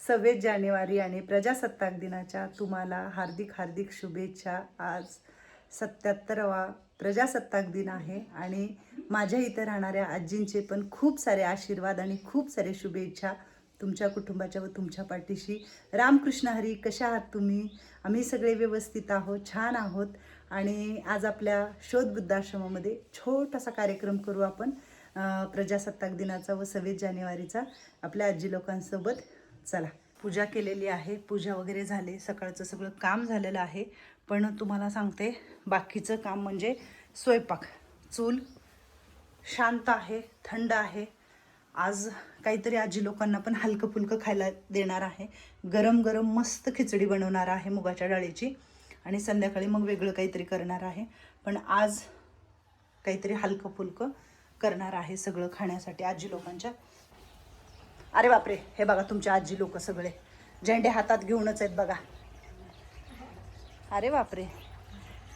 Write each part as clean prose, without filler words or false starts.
26 जानेवारी आणि प्रजासत्ताक दिनाच्या तुम्हाला हार्दिक हार्दिक शुभेच्छा। आज 77वा प्रजासत्ताक दिन आहे आणि माझ्या इथे राहणाऱ्या आजींचे पण खूप सारे आशीर्वाद आणि खूप सारे शुभेच्छा तुमच्या कुटुंबाच्या व तुमच्या पाठीशी। रामकृष्ण हरी, कशा आहात तुम्ही? आम्ही सगळे व्यवस्थित आहोत, छान आहोत। आणि आज आपल्या शोध बुद्धाश्रमामध्ये छोटासा कार्यक्रम करू आपण प्रजासत्ताक दिनाचा व 26 जानेवारीचा आपल्या आजी लोकांसोबत। चला, पूजा केलेली आहे, पूजा वगैरे झाले, सकाळचं सगळं काम झालेलं आहे। पण तुम्हाला सांगते बाकीचं काम म्हणजे स्वयंपाक। चूल शांत आहे, थंड आहे। आज काहीतरी आजी लोकांना पण हलकं फुलकं खायला देणार आहे। गरम गरम मस्त खिचडी बनवणार आहे मुगाच्या डाळीची आणि संध्याकाळी मग वेगळं काहीतरी करणार आहे। पण आज काहीतरी हलकं फुलकं करणार आहे सगळं खाण्यासाठी आजी लोकांच्या। अरे बापरे, हे बघा तुमच्या आजी लोक सगळे झेंडे हातात घेऊनच आहेत बघा। अरे बापरे,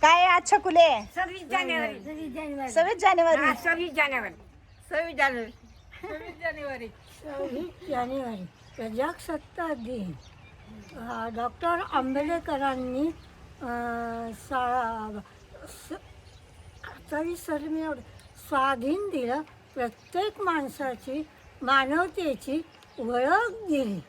काय आज छकुले? 26 जानेवारी 26 जानेवारी 26 जानेवारी 26 जानेवारी 26 जानेवारी 26 जानेवारी प्रजासत्ताक दिन। डॉक्टर आंबेडकरांनी स्वाधीन दिलं, प्रत्येक माणसाची मानवतेची ओळख दिली।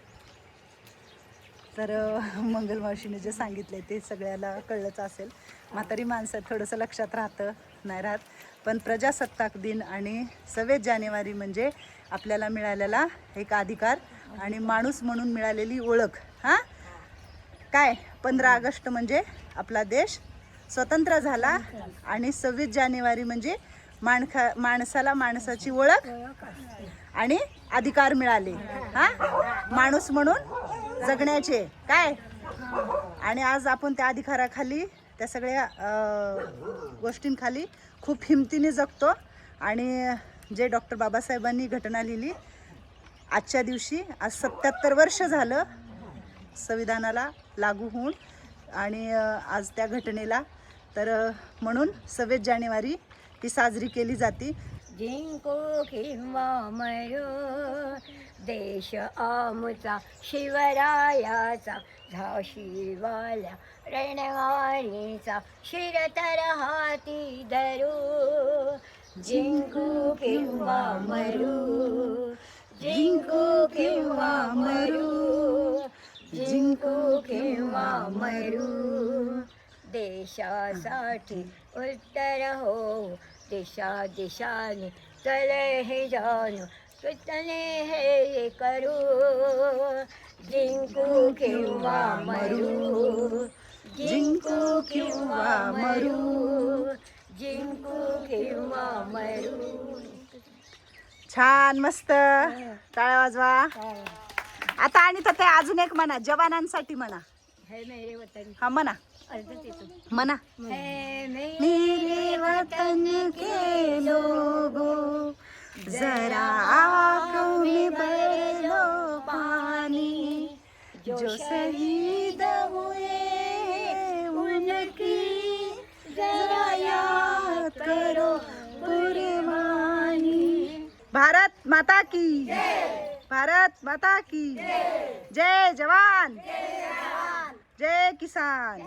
तर मंगलमावशीने जे सांगितले ते सगळ्याला कळलंच असेल। म्हातारी माणसं थोडंसं लक्षात राहतं नाही राहत, पण प्रजासत्ताक दिन आणि 26 जानेवारी म्हणजे आपल्याला मिळालेला एक अधिकार आणि माणूस म्हणून मिळालेली ओळख। हां काय, 15 ऑगस्ट म्हणजे आपला देश स्वतंत्र झाला आणि 26 जानेवारी म्हणजे माणसाला माणसाची ओळख आणि अधिकार मिळाले। हां, माणूस म्हणून जगण्याचे काय। आणि आज आपण त्या अधिकाराखाली, त्या सगळ्या गोष्टींखाली खूप हिमतीने जगतो। आणि जे डॉक्टर बाबासाहेबांनी घटना लिहिली आजच्या दिवशी, आज 77 वर्ष झालं संविधानाला लागू होऊन आणि आज त्या घटनेला, तर म्हणून 26 जानेवारी ही साजरी केली जाते। जिंको किंवा मरो देश आमचा शिवरायाचा, झाशीवाल्या रणवाणीचा शिर तर हाती धरू। जिंकू किंवा मरू, जिंकू किंवा मरू, जिंकू किंवा मरू, देशासाठी उत्तर हो, दिशा दिशाने चले हे जानू, कृतने हे करू। जिंकू किंवा मरू, जिंकू किंवा मरू, जिंकू किंवा मरू। छान, मस्त, टाळ्या वाजवा। आता आणि तर ते अजून एक म्हणा, जवानांसाठी म्हणा। है मेरे वतन, हा म्हणा, म्हणा। है मेरे वतन के लोगों जरा आँखों में भर लो पानी, जो शहीद हुए उनकी जरा याद करो कुर्बानी। भारत माता की, भारत माता की जय जवान, जय किसान।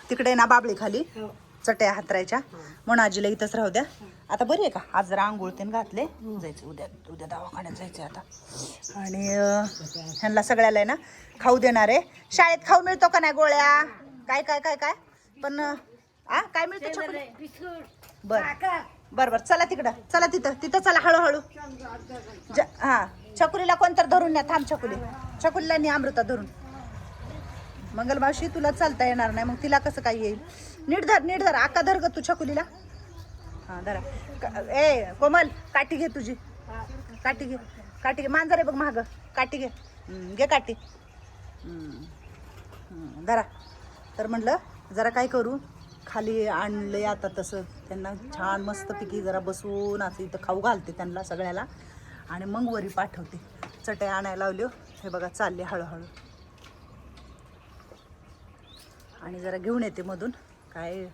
तिकडे ना बाबळी खाली चटया हातरायच्या म्हणून आजीला इथंच राहू द्या। आता बरी आहे का? आज जरा आंघोळ तेन घातले, जायचं उद्या दवाखान्यात जायचं आता। आणि ह्यांना सगळ्याला ना खाऊ देणार आहे। शाळेत खाऊ मिळतो का नाही? गोळ्या काय काय काय काय पण काय मिळतं? बर बर बर, चला तिकडं, चला तिथं तिथं चला, हळूहळू। हा, छकुलीला कोणतर धरून न्या, थांब छकुली, छकुलीला नी अमृता धरून। मंगलमावशी तुला चालता येणार नाही, मग तिला कसं काय येईल? नीट धर, नीट धर, आका धर ग तू छकुलीला। हा धरा। ए कोमल, काठी घे तुझी, काठी घे, काठी घे। मांजर आहे बघ माग, काठी घे, घे काठी। धरा। तर म्हटलं जरा काय करू, खाली आणले आता तसं त्यांना छान मस्तपैकी जरा बसवून असं इथं खाऊ घालते त्यांना सगळ्याला आणि मग वरी पाठवते। चटया आणायला लावल्यो, हे बघा चालले हळूहळू। आणि जरा घेऊन येते मधून काय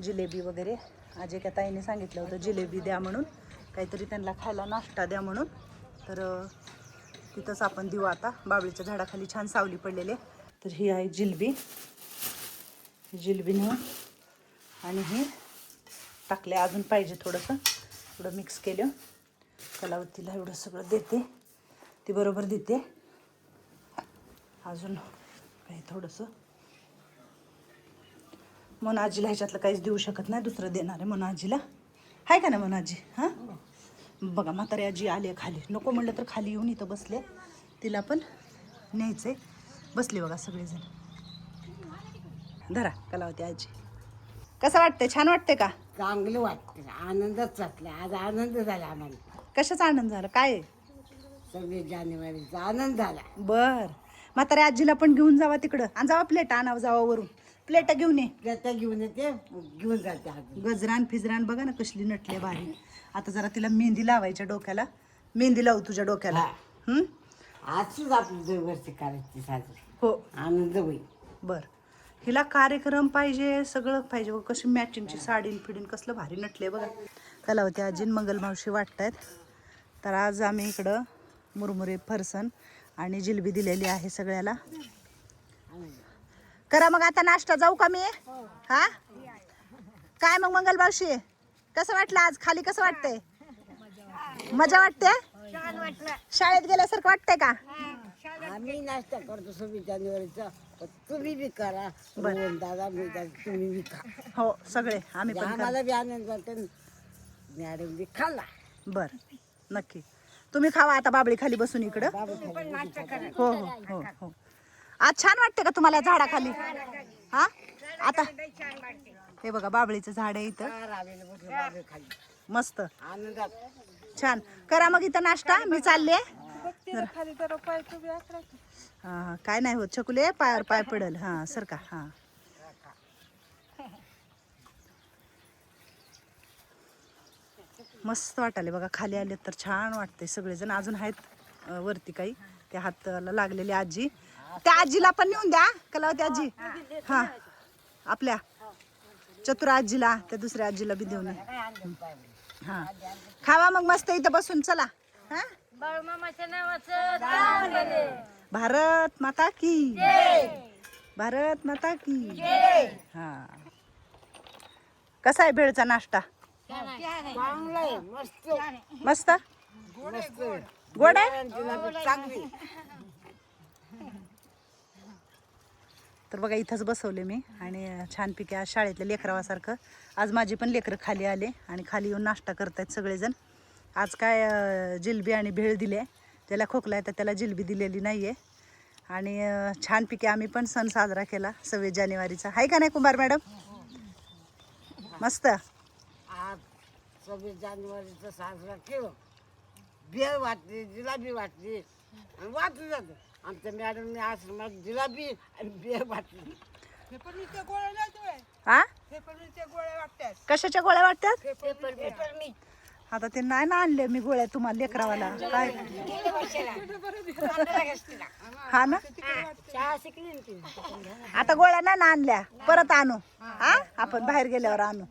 जिलेबी वगैरे। आज एका ताईने सांगितलं होतं जिलेबी द्या म्हणून, काहीतरी त्यांना खायला नाश्ता द्या म्हणून। तर तिथंच आपण देऊ आता. बाबळीच्या झाडाखाली छान सावली पडलेली आहे. तर ही आहे जिलबी. जिलबी नेऊन आणि हे टाकले. अजून पाहिजे थोडंसं, थोडं मिक्स केलं. कलावतीला एवढं सगळं देते, ती बरोबर देते. अजून काही थोडंसं म्हणून आजीला ह्याच्यातलं काहीच देऊ शकत नाही, दुसरं देणार आहे म्हणून आजीला. आहे का ना म्हणून आजी? हां बघा म्हातारी आजी आली आहे खाली. नको म्हणलं तर खाली येऊन इथं बसले. तिला पण न्यायचं आहे. बसले बघा सगळेजण. धरा कलावती आजी. कसं वाटतंय? छान वाटतंय का? चांगलं वाटतं, आनंदच वाटला. आज आनंद झाला आम्हाला. कशाचा आनंद झाला? काय आहे? 26 जानेवारीचा आनंद झाला. बर म्हातारी आजीला पण घेऊन जावा तिकडं आणि जावा प्लेट आणावं जावा वरून. प्लेट घेऊन ये. त्याचा घेऊन येते, घेऊन जाते. आज गजरान फिजरान बघा ना कसली नटले भारी. आता जरा तिला मेहंदी लावायच्या डोक्याला. मेहंदी लावू तुझ्या डोक्याला. आजच आपली दरवर्षी करायची साजरी. हो आनंद होईल. बर. हिला कार्यक्रम पाहिजे, सगळं पाहिजे. बघ कशी मॅचिंगची साडीन फिडीन कसलं भारी नटले बघा. कलावती आजीन मंगलमावशी वाटतायत. तर आज आम्ही इकडं मुरमुरे, फरसन आणि जिलबी दिलेली आहे सगळ्याला. करा मग आता नाश्ता. जाऊ का मी? हा काय मग मंगलमावशी, कसं वाटलं आज? खाली कसं वाटतंय? मजा वाटते? शाळेत गेल्यासारखं वाटतंय का? आम्ही नाश्ता करतो 26 जानेवारीचा. तुम्ही बी करा. दादा मी तुम्ही बी खा. हो सगळे आम्ही पण आम्हाला बी आनंद वाटतो. मॅडम बी खाल्ला. बर नक्की. तुम्ही खावा आता बाबळी खाली बसून इकडं. हो हो हो हो. आज छान वाटते का तुम्हाला झाडाखाली? हा आता हे बघा बाबळीचं झाड आहे इथं. मस्त आनंदात छान. करा मग इथं नाश्ता. मी चालले. हा काय नाही होत छकुले, पायावर पाय पडल. हा सर का. हा मस्त वाटाले बघा. खाली आले तर छान वाटते. सगळेजण अजून आहेत वरती काही. त्या हाताला लागलेली आजी, त्या आजीला पण नेऊन द्या कलावती आजी. हा आपल्या चतुर आजीला, त्या दुसऱ्या आजीला बी देऊन. हा खावा मग मस्त इथं बसून. चला. हा भारत माता की, भारत माता की. हा कसा आहे भेळचा नाश्ता? चांगलंय, मस्त मस्त मस्त गोड आहे. चांगली. तर बघा इथंच बसवले मी आणि छानपैकी आज शाळेतल्या लेकरावासारखं आज माझी पण लेकरं खाली आले आणि खाली येऊन नाश्ता करतायत सगळेजण. आज काय जिलबी आणि भेळ दिले. त्याला खोकला आहे तर त्याला जिलबी दिलेली नाही आहे. आणि छानपैकी आम्ही पण सण साजरा केला 26 जानेवारीचा. आहे का नाही कुंभार मॅडम? मस्त. आज 26 जानेवारीचा साजरा केलं. भेळ वाटली, जिलाबी वाटली आणि वाटलं जातं. आमच्या मॅडमने आश्रमात जिलाबी आणि भेळ वाटली. हा कशाच्या गोळ्या वाटतात? आता ते नाही ना आणले मी गोळ्या तुम्हाला लेकरावाला. काय हा ना आता गोळ्या नाही ना आणल्या, परत आणू. हा आपण बाहेर गेल्यावर आणू.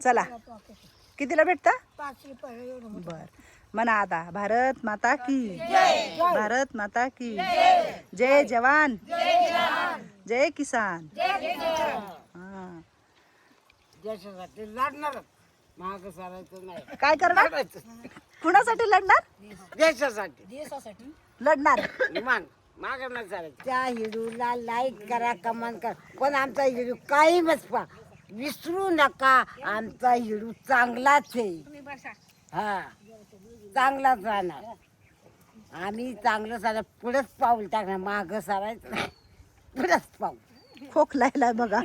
चला कितीला भेटतं? 5 रुपये. बर म्हणा आता. भारत माता की, भारत माता की जय जवान, जय किसान. हा देशासाठी लढणार, माग सारायचं नाही. काय करणार? कुणासाठी लढणार? देशासाठी लढणार. मान माग नाही सारायचं. त्या हिरूला लाईक करा, कमेंट करा. पण आमचा हिरू काही बसपा विसरू नका. आमचा हिरू चांगलाच आहे. हा चांगलाच राहणार. आम्ही चांगलं सारा पुढंच पाऊल टाकणार. माग सारायचं नाही, पुढंच पाऊल. खोकलायला बघा.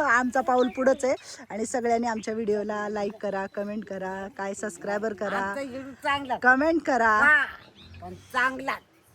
आमचा पाऊल पुढंच आहे. आणि सगळ्यांनी आमच्या व्हिडिओला लाईक करा, कमेंट करा, काय सबस्क्रायबर करा, आमचा हिरू चांगला कमेंट करा. पण चांगला.